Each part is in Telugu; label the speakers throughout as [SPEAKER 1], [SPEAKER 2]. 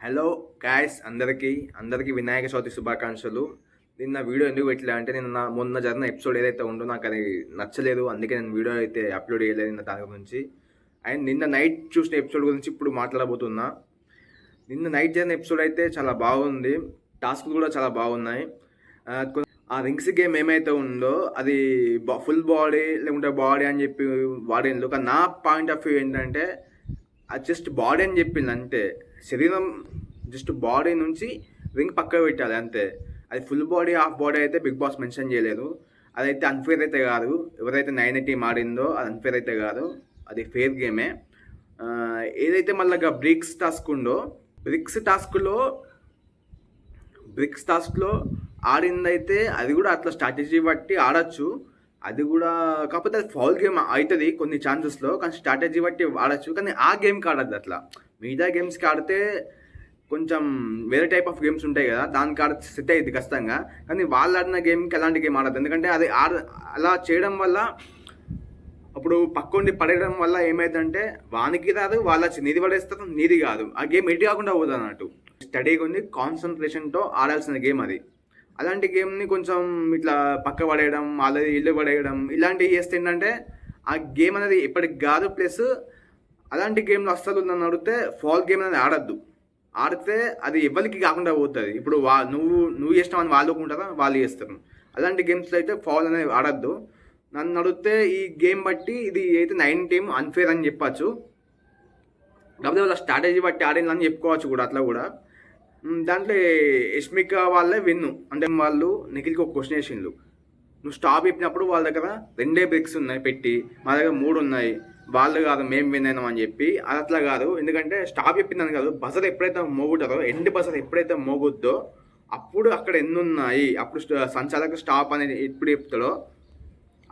[SPEAKER 1] హలో గాయ్స్, అందరికీ వినాయక చవితి శుభాకాంక్షలు. నిన్న వీడియో ఎందుకు పెట్టలే అంటే మొన్న జరిగిన ఎపిసోడ్ ఏదైతే ఉందో నాకు అది నచ్చలేదు. అందుకే నేను వీడియో అయితే అప్లోడ్ చేయలేదు నిన్న దాని గురించి. అండ్ నిన్న నైట్ చూసిన ఎపిసోడ్ గురించి ఇప్పుడు మాట్లాడబోతున్నా. నిన్న నైట్ జరిగిన ఎపిసోడ్ అయితే చాలా బాగుంది. టాస్క్లు కూడా చాలా బాగున్నాయి. ఆ రింగ్స్ గేమ్ ఏమైతే ఉందో అది ఫుల్ బాడీ లేకుంటే బాడీ అని చెప్పి వాడిండు. కానీ నా పాయింట్ ఆఫ్ వ్యూ ఏంటంటే అది జస్ట్ బాడీ అని చెప్పింది అంతే. శరీరం జస్ట్ బాడీ నుంచి రింగ్ పక్కకు పెట్టాలి అంతే. అది ఫుల్ బాడీ హాఫ్ బాడీ అయితే బిగ్ బాస్ మెన్షన్ చేయలేదు. అదైతే అన్ఫేర్ అయితే కాదు. ఎవరైతే 9 టీం ఆడిందో అది అన్ఫేర్ అయితే కాదు, అది ఫేర్ గేమే. ఏదైతే మళ్ళీ బ్రిక్స్ టాస్క్లో ఆడిందైతే అది కూడా అట్లా స్ట్రాటజీ బట్టి ఆడచ్చు. అది కూడా కాకపోతే అది ఫౌల్ గేమ్ అవుతుంది కొన్ని ఛాన్సెస్లో, కానీ స్ట్రాటజీ బట్టి ఆడచ్చు. కానీ ఆ గేమ్కి ఆడద్దు అట్లా. మిగతా గేమ్స్కి ఆడితే కొంచెం వేరే టైప్ ఆఫ్ గేమ్స్ ఉంటాయి కదా, దానికి ఆడితే సెట్ అయ్యింది ఖచ్చితంగా. కానీ వాళ్ళు ఆడిన గేమ్కి ఎలాంటి గేమ్ ఆడద్దు. ఎందుకంటే అది అలా చేయడం వల్ల అప్పుడు పక్కండి పడేయడం వల్ల ఏమైందంటే వానికి రాదు, వాళ్ళ నీది పడేస్తారు, నీది కాదు. ఆ గేమ్ ఎటు కాకుండా పోతుంది అన్నట్టు. స్టడీగా ఉంది, కాన్సన్ట్రేషన్తో ఆడాల్సిన గేమ్ అది. అలాంటి గేమ్ని కొంచెం ఇట్లా పక్క పడేయడం, వాళ్ళది ఇల్లు పడేయడం ఇలాంటివి చేస్తే ఏంటంటే ఆ గేమ్ అనేది ఎప్పటికి కాదు. ప్లస్ అలాంటి గేమ్లో అస్సలు నన్ను అడిగితే ఫాల్ గేమ్ అనేది ఆడద్దు. ఆడితే అది ఎవరికి కాకుండా పోతుంది. ఇప్పుడు నువ్వు చేసినావని వాళ్ళు ఒప్పుకుంటారా, వాళ్ళు చేస్తారు. అలాంటి గేమ్స్లో అయితే ఫాల్ అనేది ఆడద్దు. నన్ను అడిగితే ఈ గేమ్ బట్టి ఇది అయితే 9 టీం అన్ఫేర్ అని చెప్పచ్చు. కాకపోతే వాళ్ళ స్ట్రాటజీ బట్టి ఆడిందని చెప్పుకోవచ్చు కూడా. అట్లా కూడా దాంట్లో యష్మిక వాళ్ళే విన్ను. అంటే వాళ్ళు నిఖిల్కి ఒక క్వశ్చన్ వేసిండ్రు, నువ్వు స్టాప్ చెప్పినప్పుడు వాళ్ళ దగ్గర 2 బ్రిక్స్ ఉన్నాయి పెట్టి, మా దగ్గర 3 ఉన్నాయి, వాళ్ళు కాదు మేము విన్ అయినాం అని చెప్పి. అది అట్లా కాదు. ఎందుకంటే స్టాప్ చెప్పిందని కాదు, బజర్ ఎప్పుడైతే మోగుతారో, ఎండ్ బజర్ ఎప్పుడైతే మోగుద్దో అప్పుడు అక్కడ ఎన్ని ఉన్నాయి, అప్పుడు సంచాలక స్టాప్ అనేది ఎప్పుడు చెప్తాడో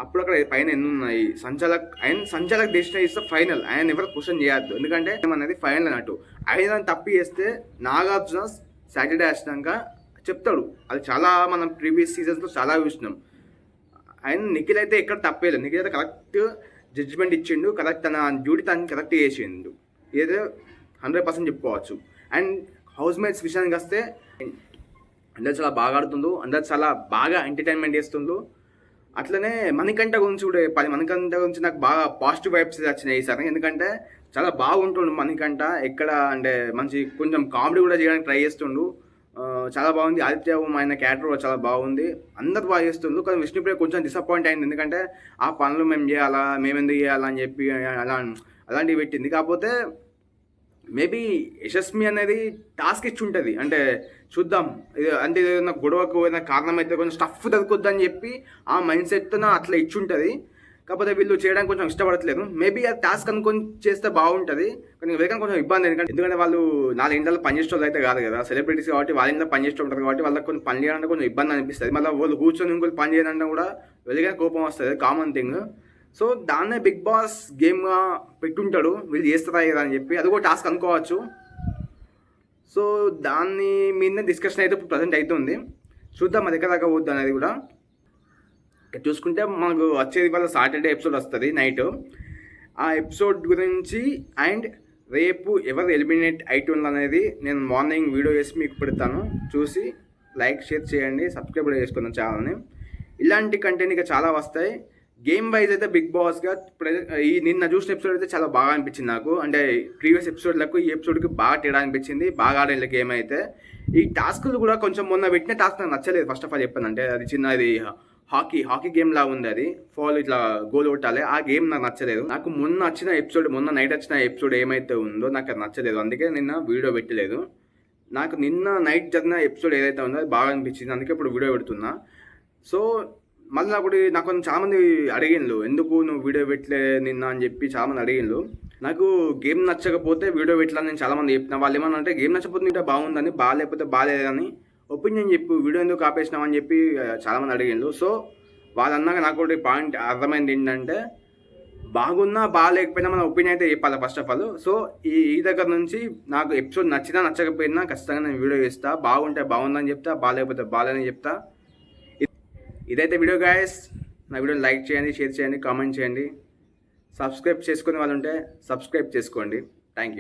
[SPEAKER 1] అప్పుడు అక్కడ పైన ఎన్ని ఉన్నాయి. సంచాలక్ డెసిషన్ ఇస్తే ఫైనల్. ఆయన ఎవరు క్వశ్చన్ చేయొద్దు, ఎందుకంటే అనేది ఫైనల్ అన్నట్టు. ఆయన తప్పి చేస్తే నాగార్జున సాటర్డే వచ్చినాక చెప్తాడు. అది చాలా మనం ప్రీవియస్ సీజన్స్లో చాలా చూసినాం. ఆయన నిఖిల్ అయితే ఎక్కడ తప్పేలేదు. నిఖిల్ అయితే కరెక్ట్ జడ్జిమెంట్ ఇచ్చిండు, కరెక్ట్ తన డ్యూటీ తను కరెక్ట్ చేసిండు. ఏదో 100% చెప్పుకోవచ్చు. అండ్ హౌస్ మేట్స్ విషయానికి వస్తే అందరు చాలా బాగా ఆడుతుండ్రు, అందరు చాలా బాగా ఎంటర్టైన్మెంట్ చేస్తుండ్రు. అట్లనే మణికంఠ గురించి కూడా చెప్పాలి. మణికంఠ గురించి నాకు బాగా పాజిటివ్ వైబ్స్ వచ్చినాయి ఈసారి. ఎందుకంటే చాలా బాగుంటుండు మణికంఠ. ఎక్కడ అంటే మంచి కొంచెం కామెడీ కూడా చేయడానికి ట్రై చేస్తుండు, చాలా బాగుంది. ఆదిత్య ఆయన క్యారెక్టర్ కూడా చాలా బాగుంది, అందరు బాగా చేస్తుండ్రు. కానీ విష్ణుప్రియ కొంచెం డిసప్పాయింట్ అయింది. ఎందుకంటే ఆ పనులు మేము చేయాలా, మేము ఎందుకు చేయాలా అని చెప్పి అలాంటివి పెట్టింది. కాకపోతే మేబీ యశస్మి అనేది టాస్క్ ఇచ్చి ఉంటుంది. అంటే చూద్దాం, అంటే ఏదైనా గొడవకు ఏదైనా కారణం అయితే కొంచెం స్టఫ్ తగ్గుద్దని చెప్పి ఆ మైండ్ సెట్తో అట్లా ఇచ్చి ఉంటుంది. కాకపోతే వీళ్ళు చేయడానికి కొంచెం ఇష్టపడట్లేదు. మేబీ ఆ టాస్క్ అనుకొని చేస్తే బాగుంటుంది, కానీ వేరే కొంచెం ఇబ్బంది. ఎందుకంటే వాళ్ళు 4 ఇంట్లో పనిచేసే వాళ్ళు అయితే కాదు కదా, సెలబ్రిటీస్ కాబట్టి వాళ్ళ ఇంట్లో పనిచేస్తూ ఉంటారు కాబట్టి వాళ్ళకి కొంచెం పని చేయాలంటే కొంచెం ఇబ్బంది అనిపిస్తుంది. మళ్ళీ వాళ్ళు కూర్చొని ఇంకొకరు పని చేయాలంటే కూడా వెలిగా కోపం వస్తుంది, కామన్ థింగ్. సో దాన్నే బిగ్ బాస్ గేమ్గా పెట్టుంటాడు, వీళ్ళు చేస్తారా కదా అని చెప్పి. అది కూడా టాస్క్ అనుకోవచ్చు. సో దాన్ని మీదనే డిస్కషన్ అయితే ఇప్పుడు ప్రజెంట్ అవుతుంది. చూద్దాం అది ఎక్కడ దాకా పోద్దు అనేది కూడా. చూసుకుంటే మనకు వచ్చేది వాళ్ళ సాటర్డే ఎపిసోడ్ వస్తుంది నైట్. ఆ ఎపిసోడ్ గురించి అండ్ రేపు ఎవరు ఎలిమినేట్ అవుతుంది అనేది నేను మార్నింగ్ వీడియో చేసి మీకు పెడతాను. చూసి లైక్ షేర్ చేయండి, సబ్స్క్రైబ్ కూడా చేసుకుందాం ఛానల్ని. ఇలాంటి కంటెంట్ ఇక చాలా వస్తాయి. గేమ్ వైజ్ అయితే బిగ్ బాస్గా ఈ నిన్న చూసిన ఎపిసోడ్ అయితే చాలా బాగా అనిపించింది నాకు. అంటే ప్రీవియస్ ఎపిసోడ్లకు ఈ ఎపిసోడ్కి బాగా తేడా అనిపించింది, బాగా ఆడే గేమ్ అయితే. ఈ టాస్కులు కూడా కొంచెం మొన్న పెట్టిన టాస్క్ నాకు నచ్చలేదు. ఫస్ట్ ఆఫ్ ఆల్ చెప్పాను అంటే అది చిన్నది హాకీ గేమ్ లా ఉంది. అది ఫాల్ ఇట్లా గోల్ కొట్టాలి, ఆ గేమ్ నాకు నచ్చలేదు. నాకు మొన్న నైట్ వచ్చిన ఎపిసోడ్ ఏమైతే ఉందో నాకు అది నచ్చలేదు, అందుకే నిన్న వీడియో పెట్టలేదు. నాకు నిన్న నైట్ జరిగిన ఎపిసోడ్ ఏదైతే ఉందో అది బాగా అనిపించింది, అందుకే ఇప్పుడు వీడియో పెడుతున్నా. సో మళ్ళీ నాకు కొంచెం చాలామంది అడిగిండ్రు, ఎందుకు నువ్వు వీడియో పెట్టలే నిన్న అని చెప్పి చాలామంది అడిగిండ్రు. నాకు గేమ్ నచ్చకపోతే వీడియో పెట్టాలని నేను చాలామంది చెప్పిన. వాళ్ళు ఏమన్నా అంటే గేమ్ నచ్చకపోతే ఇంకా బాగుందని, బాగాలేకపోతే బాగాలేదని ఒపీనియన్ చెప్పు, వీడియో ఎందుకు ఆపేసినామని చెప్పి చాలామంది అడిగిండ్రు. సో వాళ్ళన్నాక నాకు ఒకటి పాయింట్ అర్థమైంది ఏంటంటే, బాగున్నా బాగాలేకపోయినా మన ఒపీనియన్ అయితే చెప్పాలి ఫస్ట్ ఆఫ్ ఆల్. సో ఈ దగ్గర నుంచి నాకు ఎపిసోడ్ నచ్చినా నచ్చకపోయినా ఖచ్చితంగా నేను వీడియో చేస్తా. బాగుంటే బాగుందని చెప్తా, బాగాలేకపోతే బాగాలేదని చెప్తా. ఇదైతే వీడియో గాయస్. నా వీడియోని లైక్ చేయండి, షేర్ చేయండి, కామెంట్ చేయండి. సబ్స్క్రైబ్ చేసుకునే వాళ్ళు ఉంటే సబ్స్క్రైబ్ చేసుకోండి. Thank you.